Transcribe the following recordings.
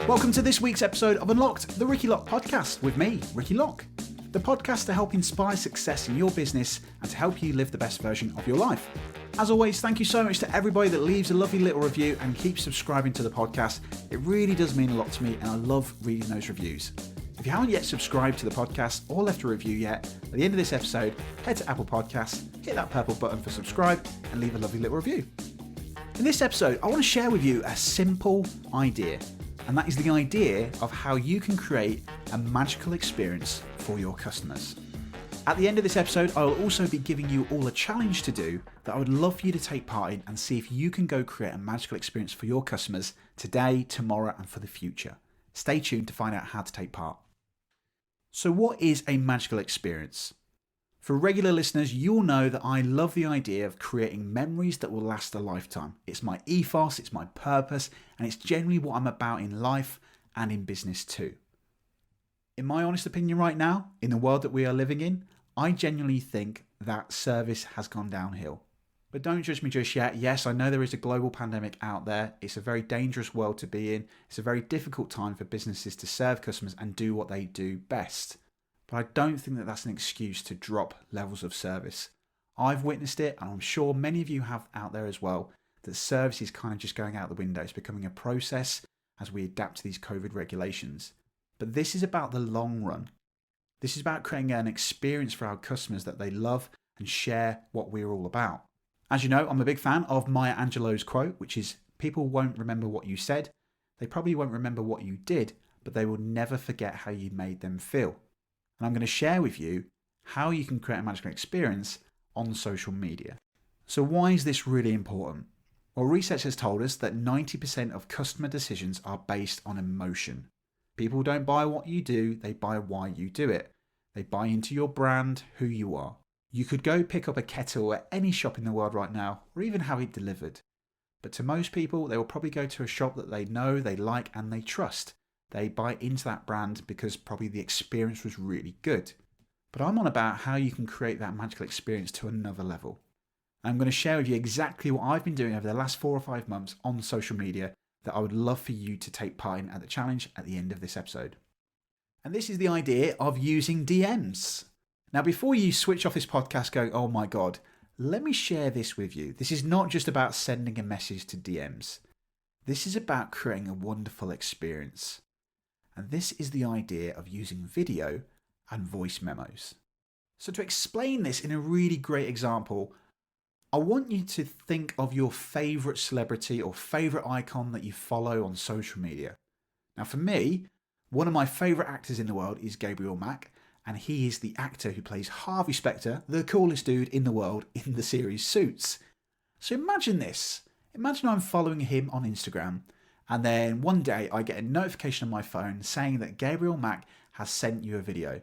Welcome to this week's episode of Unlocked, the Ricky Lock podcast with me, Ricky Lock. The podcast to help inspire success in your business and to help you live the best version of your life. As always, thank you so much to everybody that leaves a lovely little review and keeps subscribing to the podcast. It really does mean a lot to me and I love reading those reviews. If you haven't yet subscribed to the podcast or left a review yet, at the end of this episode, head to Apple Podcasts, hit that purple button for subscribe and leave a lovely little review. In this episode, I want to share with you a simple idea, and that is the idea of how you can create a magical experience for your customers. At the end of this episode, I will also be giving you all a challenge to do that I would love for you to take part in and see if you can go create a magical experience for your customers today, tomorrow, and for the future. Stay tuned to find out how to take part. So what is a magical experience? For regular listeners, you'll know that I love the idea of creating memories that will last a lifetime. It's my ethos, it's my purpose, and it's generally what I'm about in life and in business too. In my honest opinion right now, in the world that we are living in, I genuinely think that service has gone downhill. But don't judge me just yet. Yes, I know there is a global pandemic out there. It's a very dangerous world to be in. It's a very difficult time for businesses to serve customers and do what they do best. But I don't think that that's an excuse to drop levels of service. I've witnessed it, and I'm sure many of you have out there as well, that service is kind of just going out the window. It's becoming a process as we adapt to these COVID regulations. But this is about the long run. This is about creating an experience for our customers that they love and share what we're all about. As you know, I'm a big fan of Maya Angelou's quote, which is, people won't remember what you said, they probably won't remember what you did, but they will never forget how you made them feel. And I'm going to share with you how you can create a magical experience on social media. So why is this really important? Well, research has told us that 90% of customer decisions are based on emotion. People don't buy what you do, they buy why you do it. They buy into your brand, who you are. You could go pick up a kettle at any shop in the world right now, or even have it delivered. But to most people, they will probably go to a shop that they know, they like, and they trust. They buy into that brand because probably the experience was really good. But I'm on about how you can create that magical experience to another level. I'm going to share with you exactly what I've been doing over the last 4 or 5 months on social media that I would love for you to take part in at the challenge at the end of this episode. And this is the idea of using DMs. Now, before you switch off this podcast going, oh my God, let me share this with you. This is not just about sending a message to DMs. This is about creating a wonderful experience. And this is the idea of using video and voice memos. So to explain this in a really great example, I want you to think of your favorite celebrity or favorite icon that you follow on social media. Now for me, one of my favorite actors in the world is Gabriel Mack, and he is the actor who plays Harvey Specter, the coolest dude in the world in the series Suits. So imagine this. Imagine I'm following him on Instagram, and then one day I get a notification on my phone saying that Gabriel Mack has sent you a video.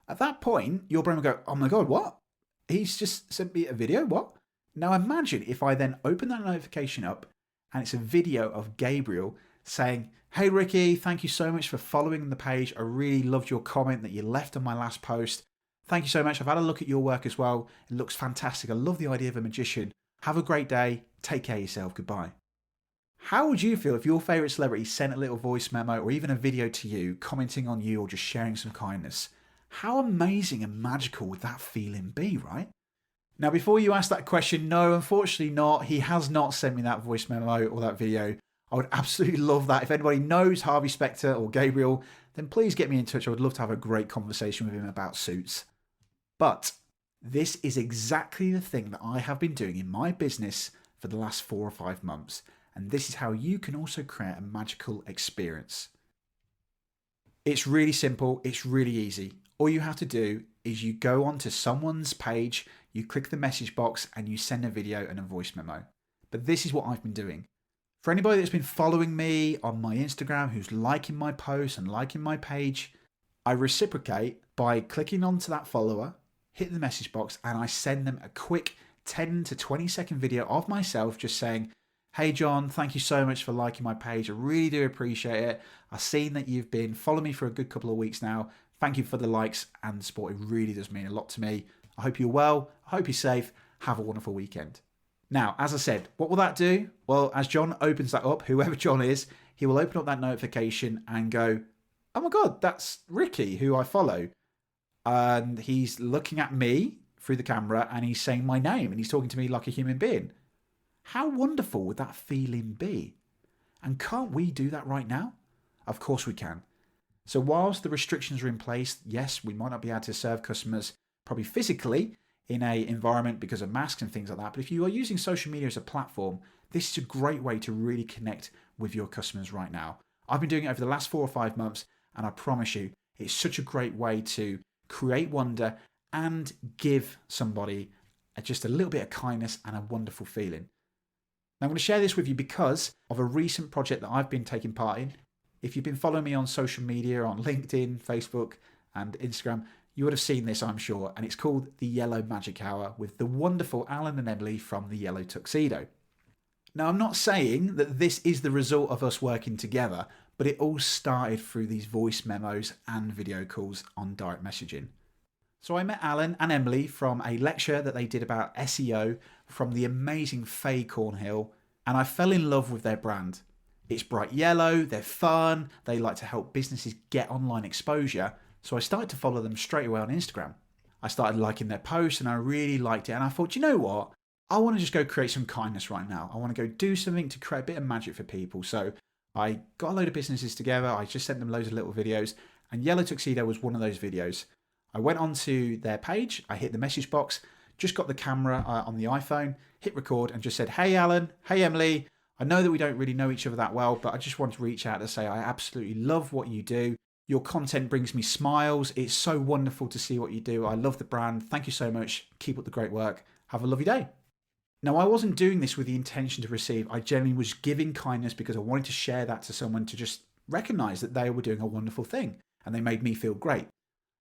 At that point, your brain will go, oh my God, what? He's just sent me a video? What? Now imagine if I then open that notification up and it's a video of Gabriel saying, hey Ricky, thank you so much for following the page. I really loved your comment that you left on my last post. Thank you so much. I've had a look at your work as well. It looks fantastic. I love the idea of a magician. Have a great day. Take care of yourself. Goodbye. How would you feel if your favourite celebrity sent a little voice memo or even a video to you, commenting on you or just sharing some kindness? How amazing and magical would that feeling be, right? Now, before you ask that question, no, unfortunately not. He has not sent me that voice memo or that video. I would absolutely love that. If anybody knows Harvey Specter or Gabriel, then please get me in touch. I would love to have a great conversation with him about Suits. But this is exactly the thing that I have been doing in my business for the last 4 or 5 months. And this is how you can also create a magical experience. It's really simple. It's really easy. All you have to do is you go onto someone's page, you click the message box and you send a video and a voice memo. But this is what I've been doing. For anybody that's been following me on my Instagram, who's liking my posts and liking my page, I reciprocate by clicking onto that follower, hit the message box, and I send them a quick 10 to 20 second video of myself just saying, hey John, thank you so much for liking my page. I really do appreciate it. I've seen that you've been following me for a good couple of weeks now. Thank you for the likes and the support. It really does mean a lot to me. I hope you're well. I hope you're safe. Have a wonderful weekend. Now, as I said, what will that do? Well, as John opens that up, whoever John is, he will open up that notification and go, oh my God, that's Ricky, who I follow. And he's looking at me through the camera and he's saying my name and he's talking to me like a human being. How wonderful would that feeling be? And can't we do that right now? Of course we can. So whilst the restrictions are in place, yes, we might not be able to serve customers probably physically in a environment because of masks and things like that. But if you are using social media as a platform, this is a great way to really connect with your customers right now. I've been doing it over the last 4 or 5 months, and I promise you, it's such a great way to create wonder and give somebody just a little bit of kindness and a wonderful feeling. Now, I'm going to share this with you because of a recent project that I've been taking part in. If you've been following me on social media, on LinkedIn, Facebook, and Instagram, you would have seen this, I'm sure, and it's called the Yellow Magic Hour with the wonderful Alan and Emily from the Yellow Tuxedo. Now, I'm not saying that this is the result of us working together, but it all started through these voice memos and video calls on direct messaging. So I met Alan and Emily from a lecture that they did about SEO from the amazing Faye Cornhill, and I fell in love with their brand. It's bright yellow, they're fun, they like to help businesses get online exposure, so I started to follow them straight away on Instagram. I started liking their posts and I really liked it, and I thought, you know what? I want to just go create some kindness right now. I want to go do something to create a bit of magic for people. So I got a load of businesses together, I just sent them loads of little videos, and Yellow Tuxedo was one of those videos. I went onto their page, I hit the message box, just got the camera on the iPhone, hit record and just said, hey Alan, hey Emily, I know that we don't really know each other that well, but I just want to reach out to say I absolutely love what you do. Your content brings me smiles. It's so wonderful to see what you do. I love the brand. Thank you so much. Keep up the great work. Have a lovely day. Now, I wasn't doing this with the intention to receive. I genuinely was giving kindness because I wanted to share that to someone to just recognize that they were doing a wonderful thing and they made me feel great.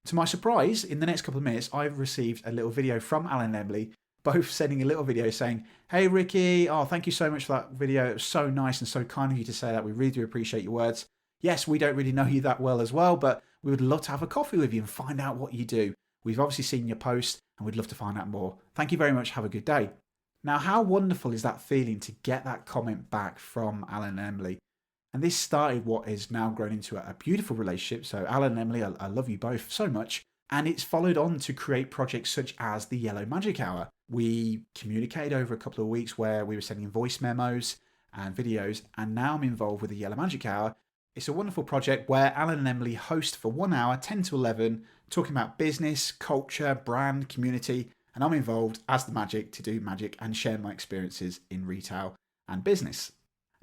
To my surprise, in the next couple of minutes, I've received a little video from Alan and Emily, both sending a little video saying, hey Ricky, oh, thank you so much for that video. It was so nice and so kind of you to say that. We really do appreciate your words. Yes, we don't really know you that well as well, but we would love to have a coffee with you and find out what you do. We've obviously seen your post and we'd love to find out more. Thank you very much. Have a good day. Now, how wonderful is that feeling to get that comment back from Alan and Emily? And this started what is now grown into a beautiful relationship. So Alan and Emily, I love you both so much. And it's followed on to create projects such as the Yellow Magic Hour. We communicated over a couple of weeks where we were sending voice memos and videos. And now I'm involved with the Yellow Magic Hour. It's a wonderful project where Alan and Emily host for 1 hour, 10 to 11, talking about business, culture, brand, community. And I'm involved as the magic to do magic and share my experiences in retail and business.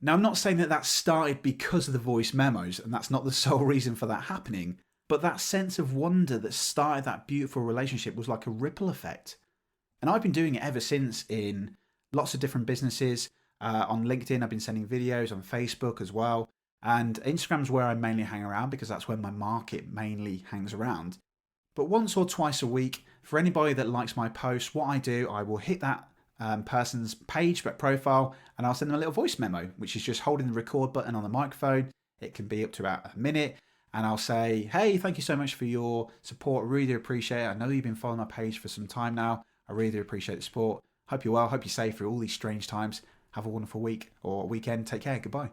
Now, I'm not saying that that started because of the voice memos, and that's not the sole reason for that happening, but that sense of wonder that started that beautiful relationship was like a ripple effect. And I've been doing it ever since in lots of different businesses. On LinkedIn, I've been sending videos, on Facebook as well. And Instagram's where I mainly hang around because that's where my market mainly hangs around. But once or twice a week, for anybody that likes my posts, what I do, I will hit that person's page, but profile, and I'll send them a little voice memo, which is just holding the record button on the microphone. It can be up to about a minute. And I'll say, hey, thank you so much for your support. I really do appreciate it. I know you've been following my page for some time now. I really do appreciate the support. Hope you're well. Hope you're safe through all these strange times. Have a wonderful week or weekend. Take care. Goodbye.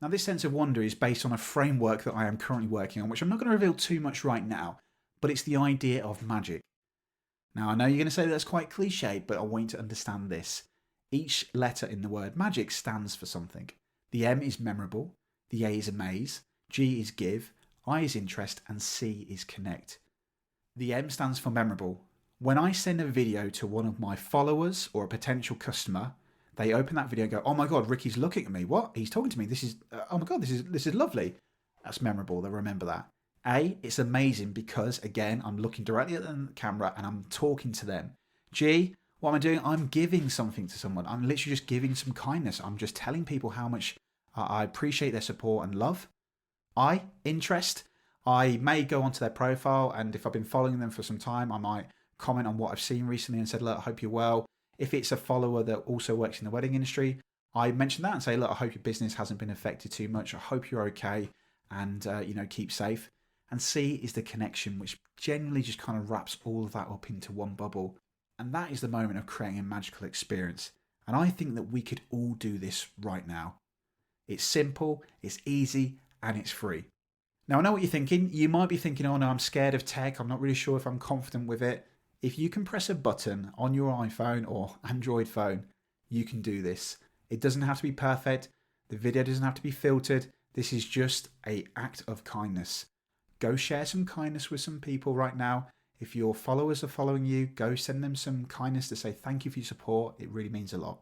Now, this sense of wonder is based on a framework that I am currently working on, which I'm not going to reveal too much right now, but it's the idea of magic. Now, I know you're going to say that's quite cliche, but I want you to understand this. Each letter in the word magic stands for something. The M is memorable, the A is amaze, G is give, I is interest, and C is connect. The M stands for memorable. When I send a video to one of my followers or a potential customer, they open that video and go, oh my God, Ricky's looking at me. What? He's talking to me. This is, oh my God, this is lovely. That's memorable. They'll remember that. A, it's amazing because, again, I'm looking directly at the camera and I'm talking to them. G, what am I doing? I'm giving something to someone. I'm literally just giving some kindness. I'm just telling people how much I appreciate their support and love. I, interest. I may go onto their profile, and if I've been following them for some time, I might comment on what I've seen recently and said, look, I hope you're well. If it's a follower that also works in the wedding industry, I mention that and say, look, I hope your business hasn't been affected too much. I hope you're okay and, keep safe. And C is the connection, which genuinely just kind of wraps all of that up into one bubble. And that is the moment of creating a magical experience. And I think that we could all do this right now. It's simple, it's easy, and it's free. Now, I know what you're thinking. You might be thinking, oh no, I'm scared of tech. I'm not really sure if I'm confident with it. If you can press a button on your iPhone or Android phone, you can do this. It doesn't have to be perfect. The video doesn't have to be filtered. This is just an act of kindness. Go share some kindness with some people right now. If your followers are following you, go send them some kindness to say thank you for your support. It really means a lot.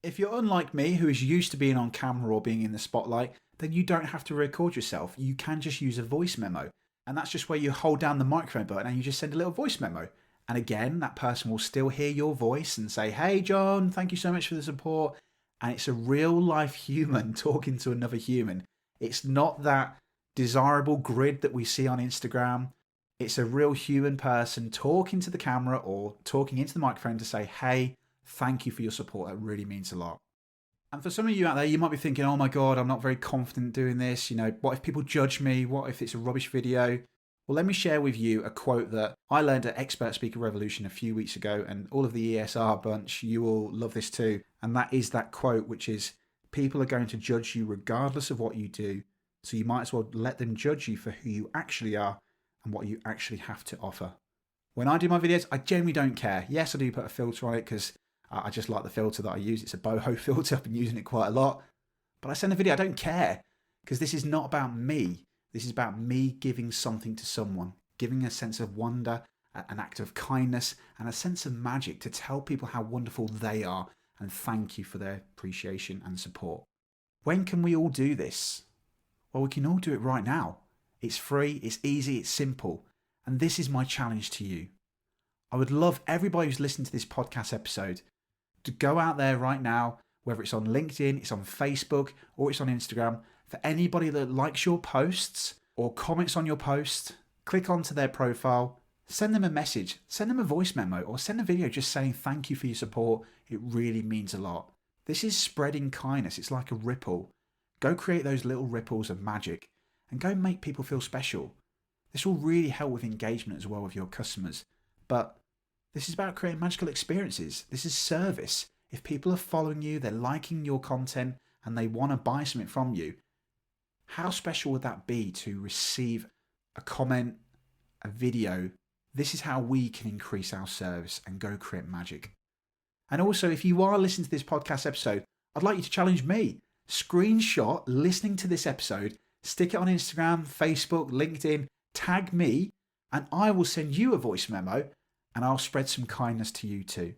If you're unlike me, who is used to being on camera or being in the spotlight, then you don't have to record yourself. You can just use a voice memo. And that's just where you hold down the microphone button and you just send a little voice memo. And again, that person will still hear your voice and say, hey, John, thank you so much for the support. And it's a real life human talking to another human. It's not that desirable grid that we see on Instagram. It's a real human person talking to the camera or talking into the microphone to say, hey, thank you for your support. That really means a lot. And for some of you out there, you might be thinking, oh my God, I'm not very confident doing this. What if people judge me? What if it's a rubbish video? Well, let me share with you a quote that I learned at Expert Speaker Revolution a few weeks ago, and all of the ESR bunch, you will love this too. And that is that quote, which is, people are going to judge you regardless of what you do. So you might as well let them judge you for who you actually are and what you actually have to offer. When I do my videos, I generally don't care. Yes, I do put a filter on it because I just like the filter that I use. It's a boho filter. I've been using it quite a lot. But I send a video, I don't care, because this is not about me. This is about me giving something to someone, giving a sense of wonder, an act of kindness, and a sense of magic to tell people how wonderful they are and thank you for their appreciation and support. When can we all do this? Well, we can all do it right now. It's free, it's easy, it's simple. And this is my challenge to you. I would love everybody who's listening to this podcast episode to go out there right now, whether it's on LinkedIn, it's on Facebook, or it's on Instagram, for anybody that likes your posts or comments on your post, click onto their profile, send them a message, send them a voice memo, or send a video just saying thank you for your support. It really means a lot. This is spreading kindness. It's like a ripple. Go create those little ripples of magic and go make people feel special. This will really help with engagement as well with your customers. But this is about creating magical experiences. This is service. If people are following you, they're liking your content, and they want to buy something from you, how special would that be to receive a comment, a video? This is how we can increase our service and go create magic. And also, if you are listening to this podcast episode, I'd like you to challenge me. Screenshot listening to this episode, stick it on Instagram, Facebook, LinkedIn, tag me, and I will send you a voice memo and I'll spread some kindness to you too.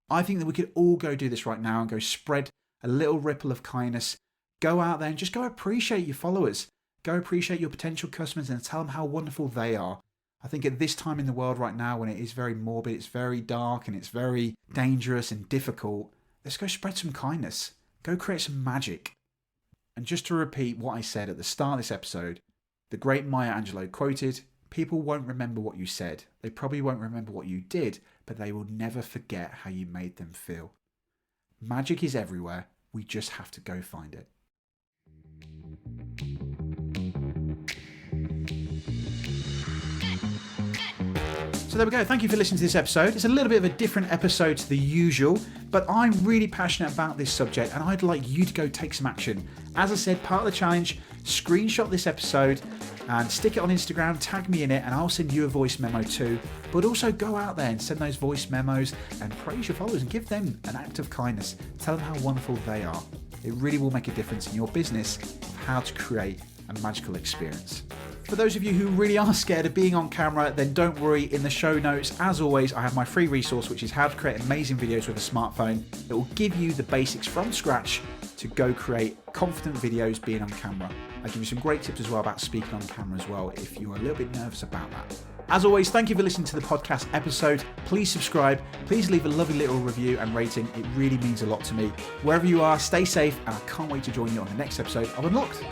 I think that we could all go do this right now and go spread a little ripple of kindness. Go out there and just go appreciate your followers. Go appreciate your potential customers and tell them how wonderful they are. I think at this time in the world right now, when it is very morbid, it's very dark and it's very dangerous and difficult, let's go spread some kindness. Go create some magic. And just to repeat what I said at the start of this episode, the great Maya Angelou quoted, people won't remember what you said. They probably won't remember what you did, but they will never forget how you made them feel. Magic is everywhere. We just have to go find it. So there we go. Thank you for listening to this episode. It's a little bit of a different episode to the usual, but I'm really passionate about this subject and I'd like you to go take some action. As I said, part of the challenge, screenshot this episode and stick it on Instagram, tag me in it, and I'll send you a voice memo too. But also go out there and send those voice memos and praise your followers and give them an act of kindness. Tell them how wonderful they are. It really will make a difference in your business of how to create a magical experience. For those of you who really are scared of being on camera, then don't worry. In the show notes, as always, I have my free resource, which is how to create amazing videos with a smartphone. It will give you the basics from scratch to go create confident videos being on camera. I give you some great tips as well about speaking on camera as well, if you're a little bit nervous about that. As always, thank you for listening to the podcast episode. Please subscribe. Please leave a lovely little review and rating. It really means a lot to me. Wherever you are, stay safe, and I can't wait to join you on the next episode of Unlocked.